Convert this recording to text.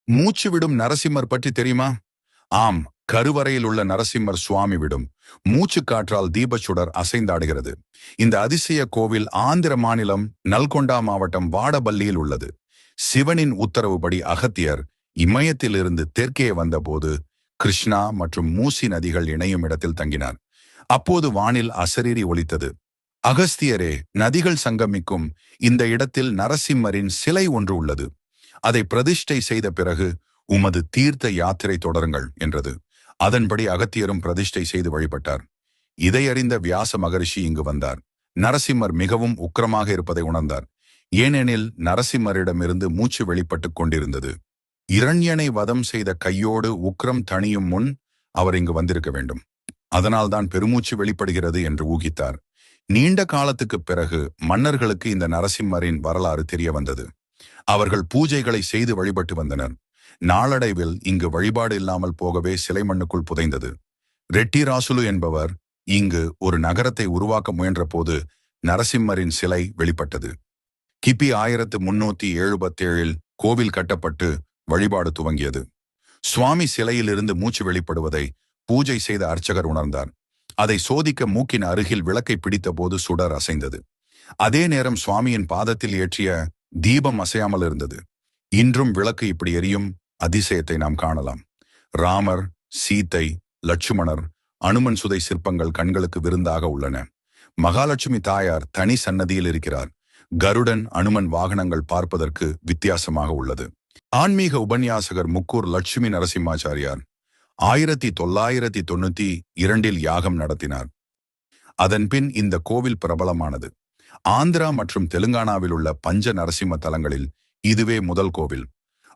மூச்சு விடும் நரசிம்மர் பற்றி தெரியுமா? ஆம், கருவறையில் உள்ள நரசிம்மர் சுவாமி விடும் மூச்சு காற்றால் தீபச்சுடர் அசைந்தாடுகிறது. இந்த அதிசய கோவில் ஆந்திர மாநிலம் நல்கொண்டா மாவட்டம் வாடபல்லியில் உள்ளது. சிவனின் உத்தரவுப்படி அகத்தியர் இமயத்திலிருந்து தெற்கே வந்தபோது கிருஷ்ணா மற்றும் மூசி நதிகள் இணையும் இடத்தில் தங்கினார். அப்போது வானில் அசரீரி ஒலித்தது. அகஸ்தியரே, நதிகள் சங்கமிக்கும் இந்த இடத்தில் நரசிம்மரின் சிலை ஒன்று உள்ளது. அதை பிரதிஷ்டை செய்த பிறகு உமது தீர்த்த யாத்திரை தொடருங்கள் என்றது. அதன்படி அகத்தியரும் பிரதிஷ்டை செய்து வழிபட்டார். இதை அறிந்த வியாச மகரிஷி இங்கு வந்தார். நரசிம்மர் மிகவும் உக்கிரமாக இருப்பதை உணர்ந்தார். ஏனெனில் நரசிம்மரிடமிருந்து மூச்சு வெளிப்பட்டுக் கொண்டிருந்தது. இரண்யனை வதம் செய்த கையோடு உக்கிரம் தணியும் முன் அவர் இங்கு வந்திருக்க வேண்டும். அதனால்தான் பெருமூச்சு வெளிப்படுகிறது என்று ஊகித்தார். நீண்ட காலத்துக்குப் பிறகு மன்னர்களுக்கு இந்த நரசிம்மரின் வரலாறு தெரிய வந்தது. அவர்கள் பூஜைகளை செய்து வழிபட்டு வந்தனர். நாளடைவில் இங்கு வழிபாடு இல்லாமல் போகவே சிலை மண்ணுக்குள் புதைந்தது. ரெட்டி ராசுலு என்பவர் இங்கு ஒரு நகரத்தை உருவாக்க முயன்ற போது நரசிம்மரின் சிலை வெளிப்பட்டது. கிபி 1377 கோவில் கட்டப்பட்டு வழிபாடு துவங்கியது. சுவாமி சிலையிலிருந்து மூச்சு வெளிப்படுவதை பூஜை செய்த அர்ச்சகர் உணர்ந்தார். அதை சோதிக்க மூக்கின் அருகில் விளக்கை பிடித்த போது சுடர் அசைந்தது. அதே நேரம் சுவாமியின் பாதத்தில் ஏற்றிய தீபம் அசையாமல் இருந்தது. இன்றும் விளக்கு இப்படி எரியும் அதிசயத்தை நாம் காணலாம். ராமர், சீத்தை, லட்சுமணர், அனுமன் சுதை சிற்பங்கள் கண்களுக்கு விருந்தாக உள்ளன. மகாலட்சுமி தாயார் தனி சன்னதியில் இருக்கிறார். கருடன், அனுமன் வாகனங்கள் பார்ப்பதற்கு வித்தியாசமாக உள்ளது. ஆன்மீக உபன்யாசகர் முக்கூர் லட்சுமி நரசிம்மாச்சாரியார் 1992 யாகம் நடத்தினார். அதன்பின் இந்த கோவில் பிரபலமானது. ஆந்திரா மற்றும் தெலுங்கானாவில் உள்ள பஞ்ச நரசிம்ம தலங்களில் இதுவே முதல் கோவில்.